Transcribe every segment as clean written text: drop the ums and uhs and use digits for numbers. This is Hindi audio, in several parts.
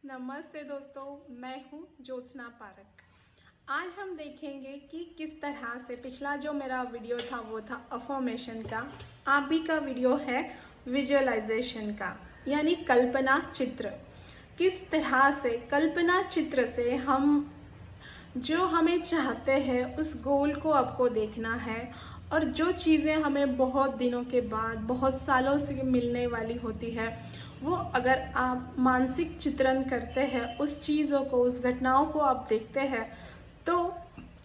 नमस्ते दोस्तों, मैं हूँ ज्योत्सना पारक। आज हम देखेंगे कि किस तरह से पिछला जो मेरा वीडियो था वो था अफर्मेशन का। अभी का वीडियो है विजुअलाइजेशन का, यानी कल्पना चित्र। किस तरह से कल्पना चित्र से हम जो हमें चाहते हैं उस गोल को आपको देखना है, और जो चीज़ें हमें बहुत दिनों के बाद बहुत सालों से मिलने वाली होती है वो अगर आप मानसिक चित्रण करते हैं, उस चीज़ों को, उस घटनाओं को आप देखते हैं तो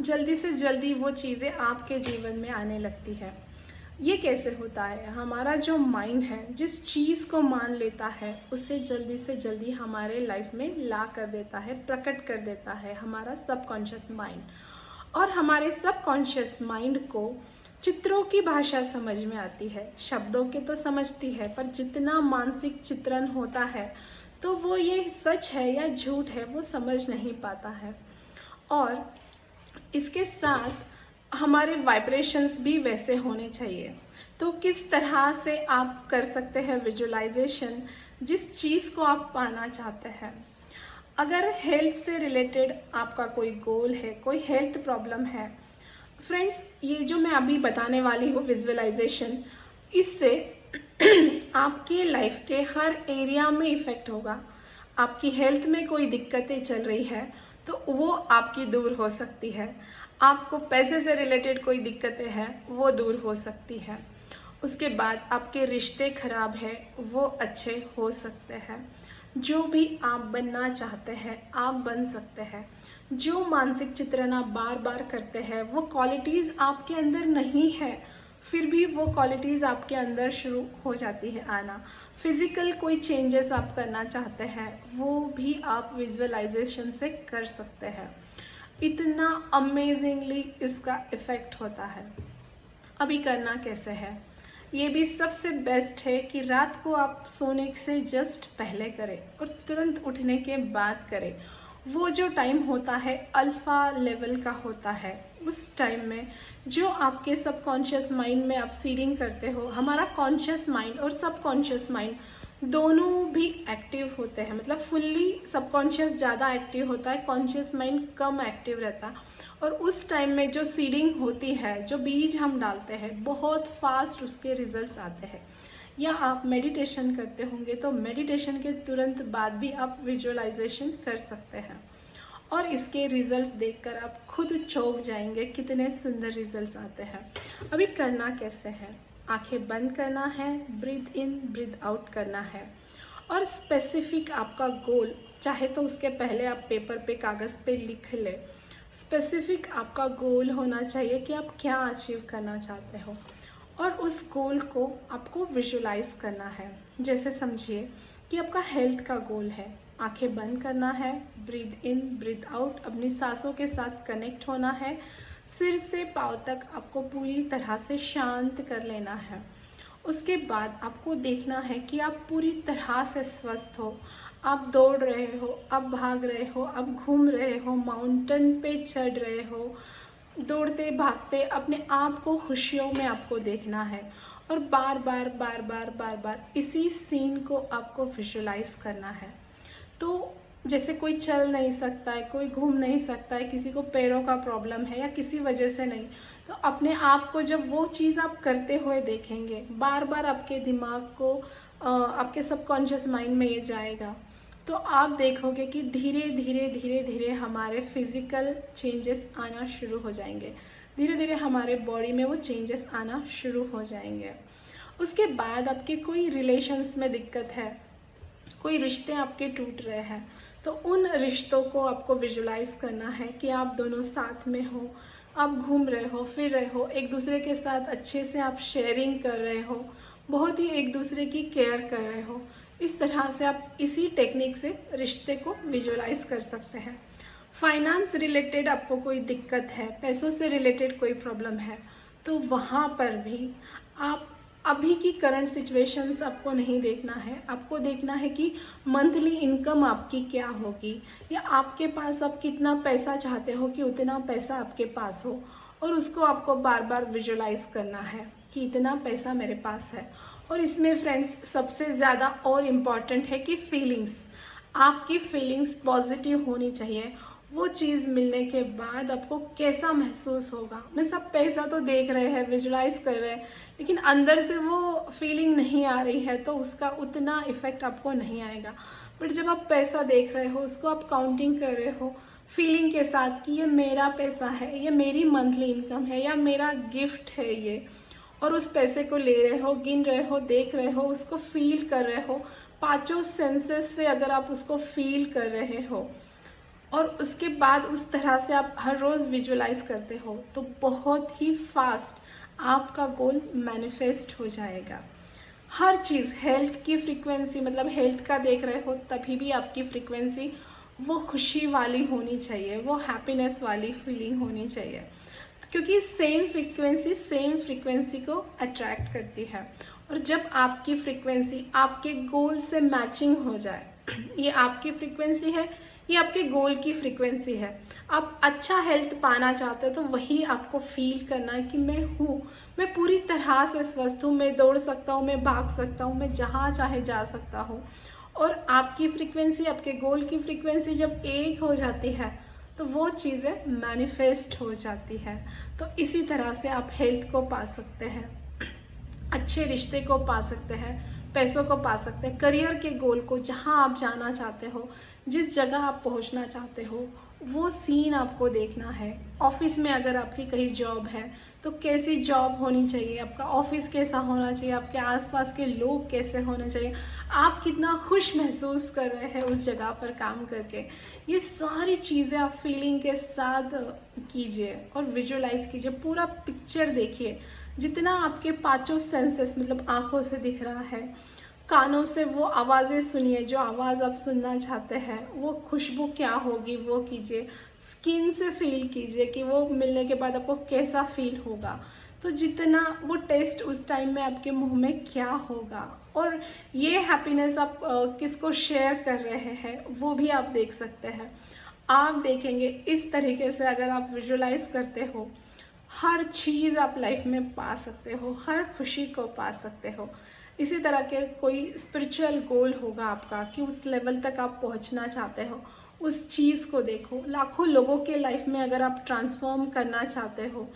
जल्दी से जल्दी वो चीज़ें आपके जीवन में आने लगती है। ये कैसे होता है? हमारा जो माइंड है जिस चीज़ को मान लेता है उसे जल्दी से जल्दी हमारे लाइफ में ला कर देता है, प्रकट कर देता है हमारा सबकॉन्शियस माइंड। और हमारे सबकॉन्शियस माइंड को चित्रों की भाषा समझ में आती है, शब्दों के तो समझती है, पर जितना मानसिक चित्रण होता है तो वो ये सच है या झूठ है वो समझ नहीं पाता है। और इसके साथ हमारे वाइब्रेशंस भी वैसे होने चाहिए। तो किस तरह से आप कर सकते हैं विजुअलाइजेशन जिस चीज़ को आप पाना चाहते हैं? अगर हेल्थ से रिलेटेड आपका कोई गोल है, कोई हेल्थ प्रॉब्लम है, फ्रेंड्स ये जो मैं अभी बताने वाली हूँ विजुअलाइजेशन, इससे आपके लाइफ के हर एरिया में इफ़ेक्ट होगा। आपकी हेल्थ में कोई दिक्कतें चल रही है तो वो आपकी दूर हो सकती है। आपको पैसे से रिलेटेड कोई दिक्कतें हैं वो दूर हो सकती है। उसके बाद आपके रिश्ते खराब है वो अच्छे हो सकते हैं। जो भी आप बनना चाहते हैं आप बन सकते हैं। जो मानसिक चित्रण आप बार बार करते हैं वो क्वालिटीज़ आपके अंदर नहीं है, फिर भी वो क्वालिटीज़ आपके अंदर शुरू हो जाती है आना। फिज़िकल कोई चेंजेस आप करना चाहते हैं वो भी आप विजुअलाइजेशन से कर सकते हैं। इतना अमेजिंगली इसका इफ़ेक्ट होता है। अभी करना कैसे है? ये भी सबसे बेस्ट है कि रात को आप सोने से जस्ट पहले करें और तुरंत उठने के बाद करें। वो जो टाइम होता है अल्फ़ा लेवल का होता है। उस टाइम में जो आपके सबकॉन्शियस माइंड में आप सीडिंग करते हो, हमारा कॉन्शियस माइंड और सबकॉन्शियस माइंड दोनों भी एक्टिव होते हैं। मतलब फुल्ली सबकॉन्शियस ज़्यादा एक्टिव होता है, कॉन्शियस माइंड कम एक्टिव रहता है। और उस टाइम में जो सीडिंग होती है, जो बीज हम डालते हैं, बहुत फास्ट उसके रिजल्ट्स आते हैं। या आप मेडिटेशन करते होंगे तो मेडिटेशन के तुरंत बाद भी आप विजुअलाइजेशन कर सकते हैं, और इसके रिजल्ट्स देखकर आप खुद चौंक जाएंगे कितने सुंदर रिजल्ट्स आते हैं। अभी करना कैसे है? आंखें बंद करना है, ब्रीथ इन ब्रीथ आउट करना है, और स्पेसिफिक आपका गोल, चाहे तो उसके पहले आप पेपर पे कागज़ पे लिख ले। स्पेसिफिक आपका गोल होना चाहिए कि आप क्या अचीव करना चाहते हो, और उस गोल को आपको विजुलाइज करना है। जैसे समझिए कि आपका हेल्थ का गोल है। आंखें बंद करना है, ब्रीथ इन ब्रीथ आउट, अपनी सांसों के साथ कनेक्ट होना है। सिर से पाँव तक आपको पूरी तरह से शांत कर लेना है। उसके बाद आपको देखना है कि आप पूरी तरह से स्वस्थ हो। आप दौड़ रहे हो, आप भाग रहे हो, आप घूम रहे हो, माउंटेन पे चढ़ रहे हो, दौड़ते भागते अपने आप को खुशियों में आपको देखना है। और बार बार बार बार बार बार इसी सीन को आपको विजुलाइज करना है। तो जैसे कोई चल नहीं सकता है, कोई घूम नहीं सकता है, किसी को पैरों का प्रॉब्लम है या किसी वजह से नहीं, तो अपने आप को जब वो चीज़ आप करते हुए देखेंगे, बार बार आपके दिमाग को आपके सबकॉन्शियस माइंड में ये जाएगा, तो आप देखोगे कि धीरे धीरे धीरे धीरे हमारे फिज़िकल चेंजेस आना शुरू हो जाएंगे। धीरे धीरे हमारे बॉडी में वो चेंजेस आना शुरू हो जाएंगे। उसके बाद आपके कोई रिलेशंस में दिक्कत है, कोई रिश्ते आपके टूट रहे हैं, तो उन रिश्तों को आपको विजुलाइज करना है कि आप दोनों साथ में हो, आप घूम रहे हो, फिर रहे हो, एक दूसरे के साथ अच्छे से आप शेयरिंग कर रहे हो, बहुत ही एक दूसरे की केयर कर रहे हो। इस तरह से आप इसी टेक्निक से रिश्ते को विजुलाइज कर सकते हैं। फाइनेंस रिलेटेड आपको कोई दिक्कत है, पैसों से रिलेटेड कोई प्रॉब्लम है, तो वहाँ पर भी आप अभी की करंट सिचुएशंस आपको नहीं देखना है। आपको देखना है कि मंथली इनकम आपकी क्या होगी, या आपके पास आप कितना पैसा चाहते हो कि उतना पैसा आपके पास हो, और उसको आपको बार बार विजुलाइज करना है कि इतना पैसा मेरे पास है। और इसमें फ्रेंड्स सबसे ज़्यादा और इम्पॉर्टेंट है कि फीलिंग्स, आपकी फीलिंग्स पॉजिटिव होनी चाहिए। वो चीज़ मिलने के बाद आपको कैसा महसूस होगा, मीन्स आप पैसा तो देख रहे हैं, विजुलाइज कर रहे हैं, लेकिन अंदर से वो फीलिंग नहीं आ रही है तो उसका उतना इफ़ेक्ट आपको नहीं आएगा। बट जब आप पैसा देख रहे हो, उसको आप काउंटिंग कर रहे हो फीलिंग के साथ कि ये मेरा पैसा है, ये मेरी मंथली इनकम है, या मेरा गिफ्ट है ये, और उस पैसे को ले रहे हो, गिन रहे हो, देख रहे हो, उसको फील कर रहे हो, पांचों सेंसेस से अगर आप उसको फील कर रहे हो और उसके बाद उस तरह से आप हर रोज़ विजुअलाइज करते हो, तो बहुत ही फास्ट आपका गोल मैनिफेस्ट हो जाएगा। हर चीज़, हेल्थ की फ्रीक्वेंसी, मतलब हेल्थ का देख रहे हो तभी भी आपकी फ्रीक्वेंसी वो खुशी वाली होनी चाहिए, वो हैप्पीनेस वाली फीलिंग होनी चाहिए, क्योंकि सेम फ्रीक्वेंसी को अट्रैक्ट करती है। और जब आपकी फ्रीक्वेंसी आपके गोल से मैचिंग हो जाए, ये आपकी फ्रीक्वेंसी है, ये आपके गोल की फ्रीक्वेंसी है, आप अच्छा हेल्थ पाना चाहते हो तो वही आपको फील करना है कि मैं हूँ, मैं पूरी तरह से स्वस्थ हूँ, मैं दौड़ सकता हूँ, मैं भाग सकता हूँ, मैं जहाँ चाहे जा सकता हूँ। और आपकी फ्रीक्वेंसी आपके गोल की फ्रीक्वेंसी जब एक हो जाती है तो वो चीज़ें मैनिफेस्ट हो जाती है। तो इसी तरह से आप हेल्थ को पा सकते हैं, अच्छे रिश्ते को पा सकते हैं, पैसों को पा सकते हैं, करियर के गोल को, जहां आप जाना चाहते हो, जिस जगह आप पहुंचना चाहते हो, वो सीन आपको देखना है। ऑफिस में अगर आपकी कहीं जॉब है तो कैसी जॉब होनी चाहिए, आपका ऑफिस कैसा होना चाहिए, आपके आसपास के लोग कैसे होने चाहिए, आप कितना खुश महसूस कर रहे हैं उस जगह पर काम करके, ये सारी चीज़ें आप फीलिंग के साथ कीजिए और विजुअलाइज कीजिए, पूरा पिक्चर देखिए। जितना आपके पांचों सेंसेस, मतलब आँखों से दिख रहा है, कानों से वो आवाज़ें सुनिए, जो आवाज़ आप सुनना चाहते हैं, वो खुशबू क्या होगी वो कीजिए, स्किन से फील कीजिए कि वो मिलने के बाद आपको कैसा फील होगा, तो जितना वो टेस्ट उस टाइम में आपके मुंह में क्या होगा, और ये हैप्पीनेस आप किसको शेयर कर रहे हैं वो भी आप देख सकते हैं। आप देखेंगे इस तरीके से अगर आप विजुअलाइज करते हो, हर चीज़ आप लाइफ में पा सकते हो, हर खुशी को पा सकते हो। इसी तरह के कोई स्पिरिचुअल गोल होगा आपका कि उस लेवल तक आप पहुंचना चाहते हो, उस चीज़ को देखो। लाखों लोगों के लाइफ में अगर आप ट्रांसफॉर्म करना चाहते हो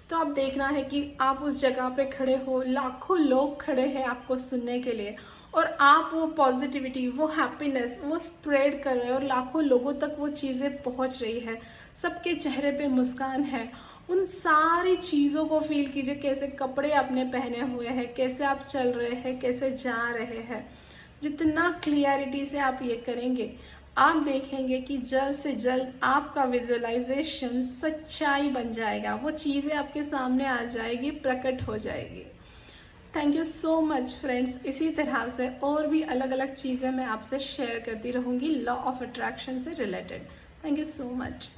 तो आप देखना है कि आप उस जगह पे खड़े हो, लाखों लोग खड़े हैं आपको सुनने के लिए, और आप वो पॉजिटिविटी, वो हैप्पीनेस वो स्प्रेड कर रहे हो और लाखों लोगों तक वो चीज़ें पहुंच रही है, सबके चेहरे पे मुस्कान है। उन सारी चीज़ों को फील कीजिए, कैसे कपड़े आपने पहने हुए हैं, कैसे आप चल रहे हैं, कैसे जा रहे हैं। जितना क्लियरिटी से आप ये करेंगे, आप देखेंगे कि जल्द से जल्द आपका विजुअलाइजेशन सच्चाई बन जाएगा, वो चीज़ें आपके सामने आ जाएगी, प्रकट हो जाएगी। Thank you so much friends. इसी तरह से और भी अलग अलग चीज़ें मैं आपसे शेयर करती रहूँगी लॉ ऑफ अट्रैक्शन से related. Thank you so much.